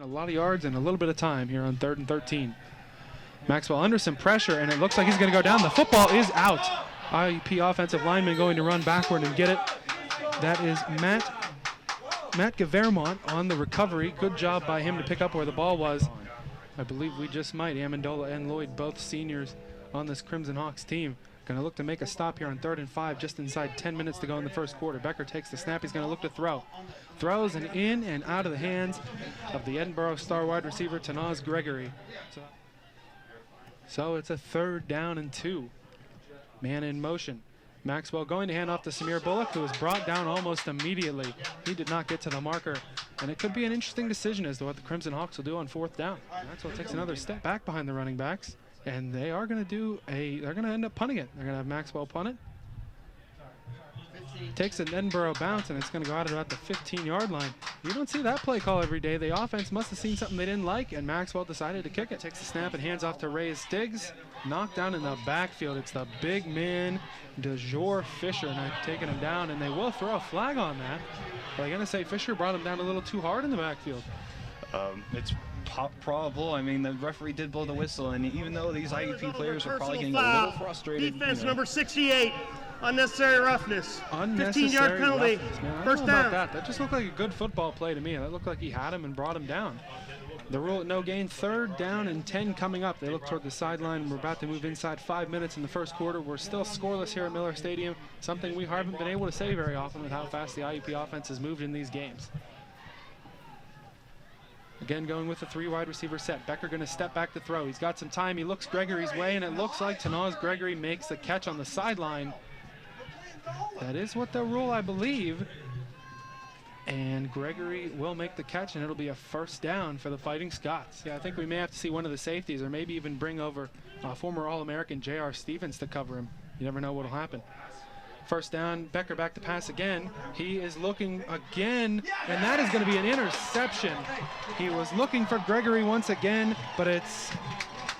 A lot of yards and a little bit of time here on 3rd and 13. Maxwell under some pressure, and it looks like he's going to go down. The football is out. IUP offensive lineman going to run backward and get it. That is Matt Gavermont on the recovery. Good job by him to pick up where the ball was. I believe we just might. Amendola and Lloyd, both seniors on this Crimson Hawks team. Going to look to make a stop here on 3rd and 5, just inside 10 minutes to go in the first quarter. Becker takes the snap. He's going to look to throw. Throws and in and out of the hands of the Edinboro star wide receiver, Tanaz Gregory. So it's a 3rd down and 2. Man in motion. Maxwell going to hand off to Samir Bullock, who was brought down almost immediately. He did not get to the marker, and it could be an interesting decision as to what the Crimson Hawks will do on 4th down. Maxwell takes another step back behind the running backs, and they are going to they're going to end up punting it. They're going to have Maxwell punt it. Takes an Edinboro bounce, and it's going to go out at about the 15-yard line. You don't see that play call every day. The offense must have seen something they didn't like, and Maxwell decided to kick it. Takes the snap and hands off to Ray Stiggs. Knocked down in the backfield. It's the big man, DeJour Fisher, and I've taken him down, and they will throw a flag on that. But I'm going to say Fisher brought him down a little too hard in the backfield. It's probable. I mean, the referee did blow the whistle, and even though these IUP players are probably getting a little frustrated. Defense number 68. Unnecessary roughness. 15-yard penalty. First down. That just looked like a good football play to me. That looked like he had him and brought him down. The rule at no gain. 3rd down and 10 coming up. They look toward the sideline. We're about to move inside 5 minutes in the first quarter. We're still scoreless here at Miller Stadium, something we haven't been able to say very often with how fast the IUP offense has moved in these games. Again, going with the 3 wide receiver set. Becker going to step back to throw. He's got some time. He looks Gregory's way, and it looks like Tanaz Gregory makes the catch on the sideline. That is what the rule, I believe. And Gregory will make the catch, and it'll be a 1st down for the Fighting Scots. Yeah, I think we may have to see one of the safeties, or maybe even bring over former All-American J.R. Stevens to cover him. You never know what'll happen. 1st down, Becker back to pass again. He is looking again, and that is going to be an interception. He was looking for Gregory once again, but it's,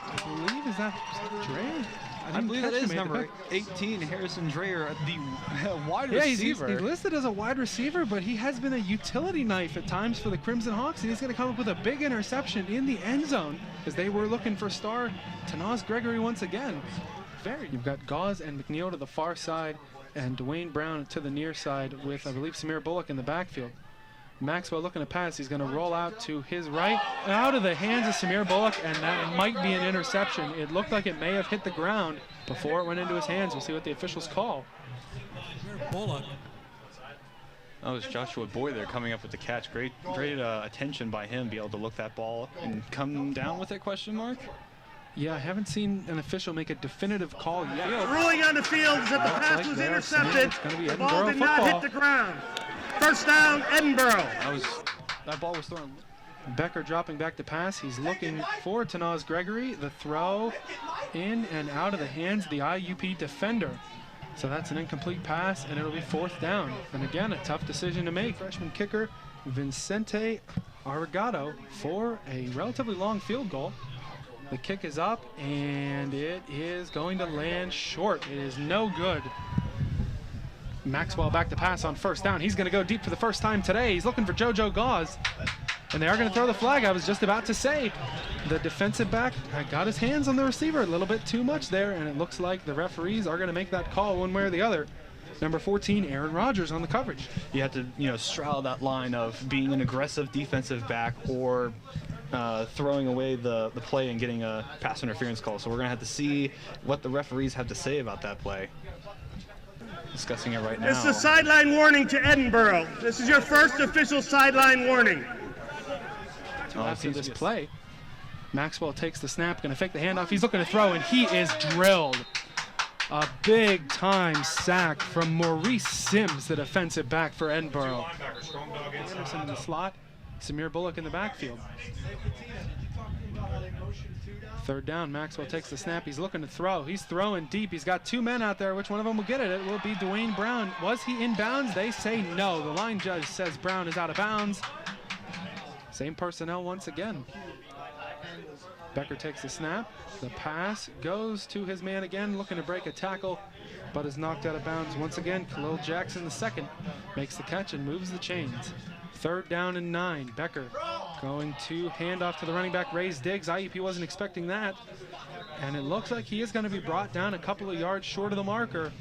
I believe, is that Dre? I believe that is number 18, Harrison Dreyer, the wide receiver. He's listed as a wide receiver, but he has been a utility knife at times for the Crimson Hawks, and he's going to come up with a big interception in the end zone as they were looking for star Tanaz Gregory once again. You've got Gauze and McNeil to the far side, and Dwayne Brown to the near side with, I believe, Samir Bullock in the backfield. Maxwell looking to pass. He's going to roll out to his right, out of the hands of Samir Bullock, and that might be an interception. It looked like it may have hit the ground before it went into his hands. We'll see what the officials call. Bullock. That was Joshua Boyd there coming up with the catch. Great attention by him, be able to look that ball and come down with it, question mark? Yeah, I haven't seen an official make a definitive call yet. Ruling on the field is that the pass was intercepted. The ball did not hit the ground. 1st down, Edinboro. That ball was thrown. Becker dropping back to pass. He's looking for Tanaz Gregory. The throw in and out of the hands of the IUP defender. So that's an incomplete pass, and it'll be 4th down. And again, a tough decision to make. Freshman kicker Vincente Arrigato for a relatively long field goal. The kick is up, and it is going to land short. It is no good. Maxwell back to pass on 1st down. He's going to go deep for the first time today. He's looking for JoJo Gauze. And they are going to throw the flag. I was just about to say the defensive back got his hands on the receiver a little bit too much there, and it looks like the referees are going to make that call one way or the other. Number 14, Aaron Rodgers on the coverage. You have to, straddle that line of being an aggressive defensive back or throwing away the play and getting a pass interference call. So we're going to have to see what the referees have to say about that play. Discussing it right now. This is a sideline warning to Edinboro. This is your first official sideline warning. After this play, Maxwell takes the snap, going to fake the handoff. He's looking to throw, and he is drilled. A big-time sack from Maurice Sims, the defensive back for Edinboro. Anderson in the slot, Samir Bullock in the backfield. 3rd down, Maxwell takes the snap. He's looking to throw. He's throwing deep. He's got 2 men out there. Which one of them will get it? It will be Dwayne Brown. Was he in bounds? They say no. The line judge says Brown is out of bounds. Same personnel once again. Becker takes the snap. The pass goes to his man again, looking to break a tackle, but is knocked out of bounds once again. Khalil Jackson II makes the catch and moves the chains. 3rd down and 9. Becker Going to hand off to the running back, Ray's Diggs. IUP wasn't expecting that. And it looks like he is going to be brought down a couple of yards short of the marker.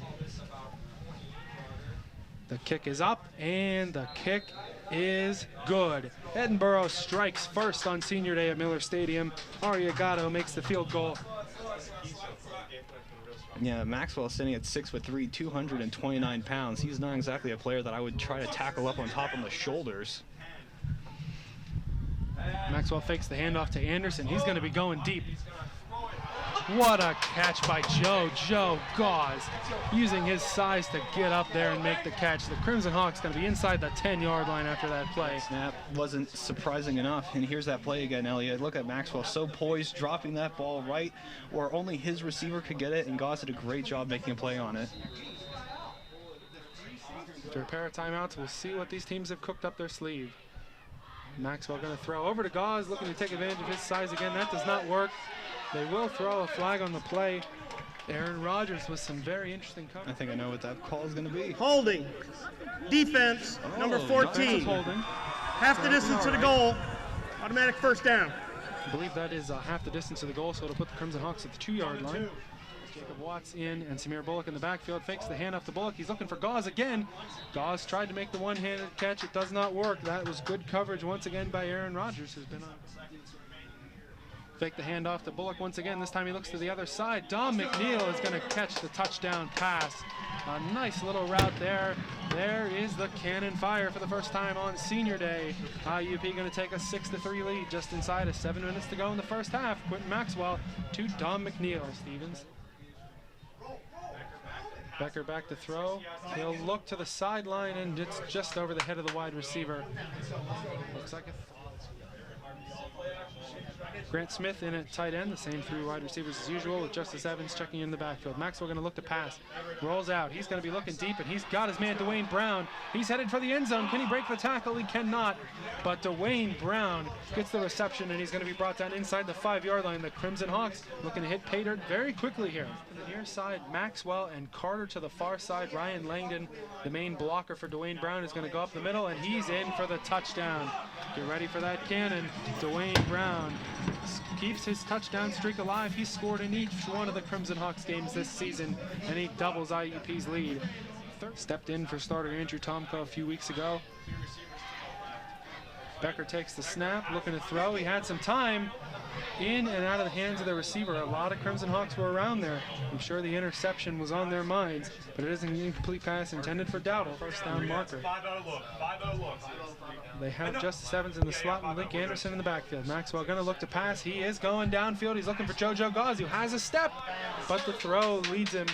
The kick is up, and the kick is good. Edinboro strikes first on senior day at Miller Stadium. Arriagato makes the field goal. Yeah, Maxwell sitting at 6'3", 229 pounds. He's not exactly a player that I would try to tackle up on top on the shoulders. Maxwell fakes the handoff to Anderson. He's going to be going deep. What a catch by Joe Gauze, using his size to get up there and make the catch. The Crimson Hawks going to be inside the 10-yard line after that play. Snap wasn't surprising enough, and here's that play again, Elliot. Look at Maxwell, so poised, dropping that ball right where only his receiver could get it, and Gauze did a great job making a play on it. After a pair of timeouts, we'll see what these teams have cooked up their sleeve. Maxwell going to throw over to Gauze, looking to take advantage of his size again. That does not work. They will throw a flag on the play. Aaron Rodgers with some very interesting coverage. I think I know what that call is going to be. Holding. Defense, number 14. Holding. Half the distance to the goal. Automatic first down. I believe that is half the distance to the goal, so it'll put the Crimson Hawks at the 2-yard line. Jacob Watts in, and Samir Bullock in the backfield. Fakes the handoff to Bullock. He's looking for Gauze again. Gauze tried to make the one-handed catch. It does not work. That was good coverage once again by Aaron Rodgers, who's been on. Fake the handoff to Bullock once again. This time he looks to the other side. Dom McNeil is going to catch the touchdown pass. A nice little route there. There is the cannon fire for the first time on senior day. IUP going to take a 6-3 lead just inside of 7 minutes to go in the first half. Quentin Maxwell to Dom McNeil. Stevens. Becker back to throw. He'll look to the sideline, and it's just over the head of the wide receiver. Looks like a Grant Smith in at tight end, the same 3 wide receivers as usual, with Justice Evans checking in the backfield. Maxwell going to look to pass. Rolls out. He's going to be looking deep, and he's got his man Dwayne Brown. He's headed for the end zone. Can he break the tackle? He cannot. But Dwayne Brown gets the reception, and he's going to be brought down inside the 5-yard line. The Crimson Hawks looking to hit pay dirt very quickly here. To the near side, Maxwell, and Carter to the far side. Ryan Langdon, the main blocker for Dwayne Brown, is going to go up the middle, and he's in for the touchdown. Get ready for that cannon. Dwayne Brown keeps his touchdown streak alive. He's scored in each one of the Crimson Hawks games this season, and he doubles IUP's lead. Stepped in for starter Andrew Tomko a few weeks ago. Becker takes the snap, looking to throw. He had some time. In and out of the hands of the receiver. A lot of Crimson Hawks were around there. I'm sure the interception was on their minds, but it is an incomplete pass intended for Dowdle. First down marker. They have Justice Evans in the slot and Link Anderson in the backfield. Maxwell going to look to pass. He is going downfield. He's looking for JoJo Gauze, who has a step, but the throw leads him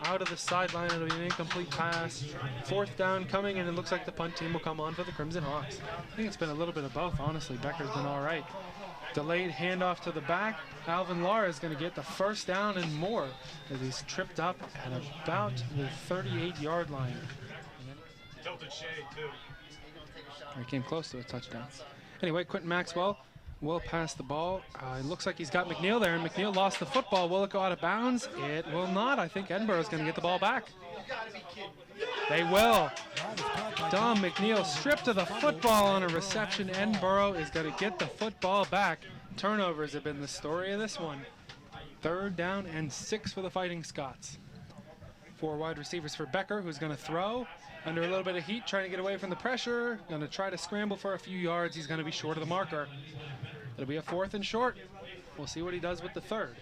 out of the sideline. It'll be an incomplete pass. Fourth down coming, and it looks like the punt team will come on for the Crimson Hawks. I think it's been a little bit of both, honestly. Becker's been all right. Delayed handoff to the back. Alvin Lara is going to get the first down and more as he's tripped up at about the 38-yard line. Tilted shade, too. He came close to a touchdown. Anyway, Quentin Maxwell will pass the ball. It looks like he's got McNeil there, and McNeil lost the football. Will it go out of bounds? It will not. I think Edinboro is going to get the ball back. They will. Dom McNeil stripped of the football on a reception. Edinboro is going to get the football back. Turnovers have been the story of this one. 3rd down and 6 for the Fighting Scots. 4 wide receivers for Becker, who's going to throw under a little bit of heat, trying to get away from the pressure. Going to try to scramble for a few yards. He's going to be short of the marker. It'll be a 4th and short. We'll see what he does with the 3rd.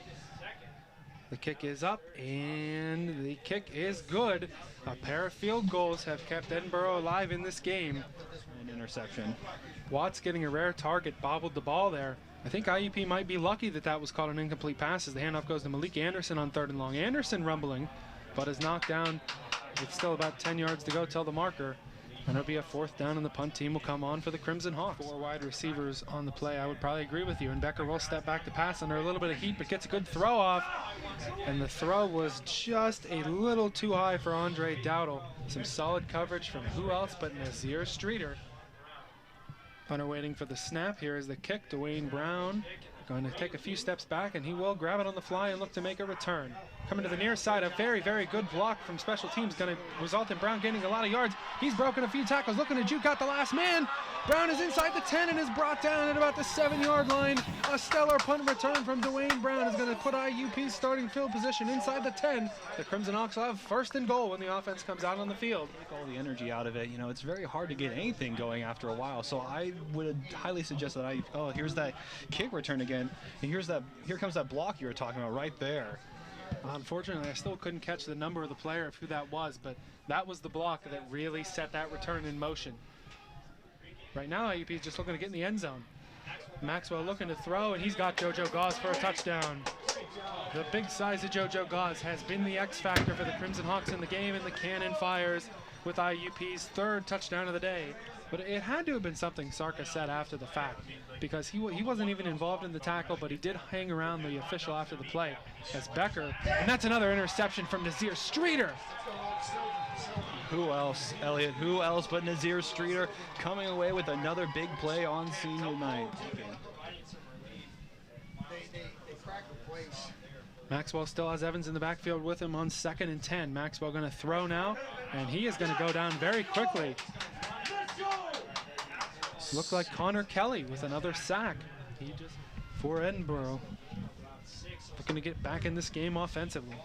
The kick is up, and the kick is good. A pair of field goals have kept Edinboro alive in this game. An interception. Watts getting a rare target, bobbled the ball there. I think IUP might be lucky that that was called an incomplete pass as the handoff goes to Malik Anderson on 3rd and long. Anderson rumbling, but is knocked down. It's still about 10 yards to go till the marker. And it'll be a 4th down, and the punt team will come on for the Crimson Hawks. 4 wide receivers on the play. I would probably agree with you. And Becker will step back to pass under a little bit of heat, but gets a good throw off. And the throw was just a little too high for Andre Dowdle. Some solid coverage from who else but Nazir Streeter. Punter waiting for the snap. Here is the kick. Dwayne Brown Going to take a few steps back, and he will grab it on the fly and look to make a return. Coming to the near side, a very, very good block from special teams, going to result in Brown gaining a lot of yards. He's broken a few tackles, looking to juke out the last man. Brown is inside the 10 and is brought down at about the 7-yard line. A stellar punt return from Dwayne Brown is going to put IUP's starting field position inside the 10. The Crimson Hawks will have first and goal when the offense comes out on the field. Take all the energy out of it. You know, it's very hard to get anything going after a while. So I would highly suggest that here's that kick return again, and here comes that block you were talking about right there. Unfortunately, I still couldn't catch the number of the player of who that was, but that was the block that really set that return in motion. Right now, IUP is just looking to get in the end zone. Maxwell looking to throw, and he's got JoJo Gauze for a touchdown. The big size of JoJo Gauze has been the X factor for the Crimson Hawks in the game, and the cannon fires with IUP's third touchdown of the day. But it had to have been something Sarka said after the fact, because he wasn't even involved in the tackle, but he did hang around the official after the play as Becker, and that's another interception from Nazir Streeter. Who else, Elliot? Who else but Nazir Streeter coming away with another big play on senior night? Maxwell still has Evans in the backfield with him on 2nd and 10. Maxwell going to throw now, and he is going to go down very quickly. Looked like Connor Kelly with another sack. For Edinboro. Looking to get back in this game offensively.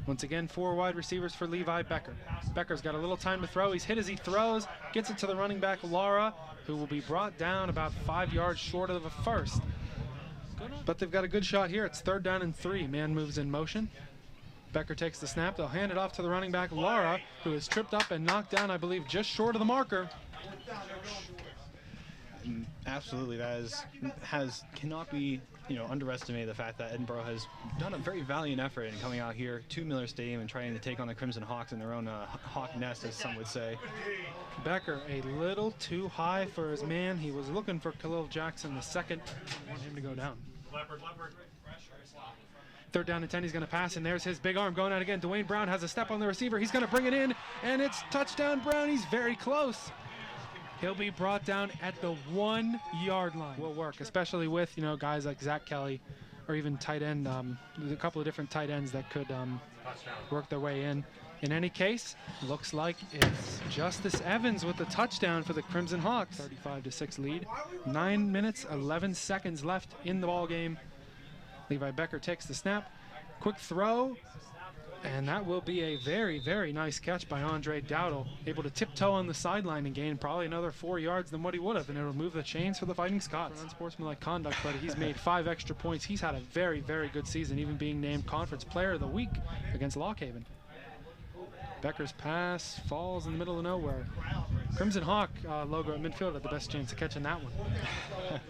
Once again, 4 wide receivers for Levi Becker. Becker's got a little time to throw. He's hit as he throws. Gets it to the running back, Lara, who will be brought down about 5 yards short of a first. But they've got a good shot here. It's 3rd down and 3. Man moves in motion. Becker takes the snap. They'll hand it off to the running back, Lara, who is tripped up and knocked down, I believe, just short of the marker. Absolutely, that cannot be underestimated, the fact that Edinboro has done a very valiant effort in coming out here to Miller Stadium and trying to take on the Crimson Hawks in their own hawk nest, as some would say. Becker a little too high for his man. He was looking for Khalil Jackson the second. I want him to go down. 3rd down and 10, he's going to pass, and there's his big arm going out again. Dwayne Brown has a step on the receiver. He's going to bring it in, and it's touchdown Brown. He's very close. He'll be brought down at the 1-yard line. Will work, especially with guys like Zach Kelly, or even tight end. There's a couple of different tight ends that could work their way in. In any case, looks like it's Justice Evans with the touchdown for the Crimson Hawks. 35-6 lead. 9 minutes, 11 seconds left in the ball game. Levi Becker takes the snap. Quick throw. And that will be a very, very nice catch by Andre Dowdle. Able to tiptoe on the sideline and gain probably another 4 yards than what he would have. And it'll move the chains for the Fighting Scots. Unsportsmanlike conduct, but he's made 5 extra points. He's had a very, very good season, even being named Conference Player of the Week against Lockhaven. Becker's pass falls in the middle of nowhere. Crimson Hawk logo at midfield had the best chance of catching that one.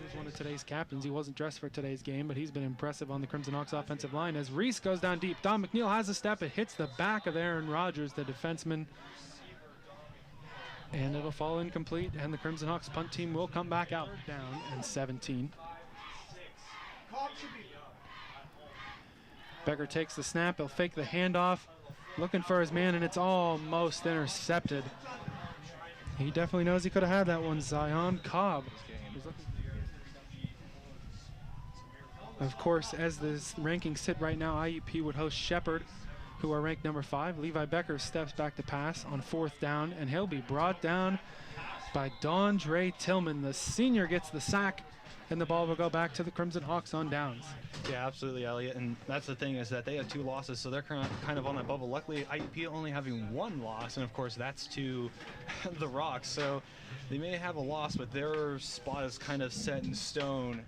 He's one of today's captains. He wasn't dressed for today's game, but he's been impressive on the Crimson Hawks offensive line as Reese goes down deep. Don McNeil has a step. It hits the back of Aaron Rodgers, the defenseman. And it'll fall incomplete, and the Crimson Hawks punt team will come back out. Down and 17. Becker takes the snap. He'll fake the handoff. Looking for his man, and it's almost intercepted. He definitely knows he could have had that one, Zion Cobb. Of course, as the rankings sit right now, IUP would host Shepherd, who are ranked number 5. Levi Becker steps back to pass on 4th down, and he'll be brought down by Dondre Tillman. The senior gets the sack, and the ball will go back to the Crimson Hawks on downs. Yeah, absolutely, Elliot. And that's the thing, is that they have 2 losses, so they're kind of on that bubble. Luckily, IUP only having 1 loss, and of course that's to the Rocks. So they may have a loss, but their spot is kind of set in stone.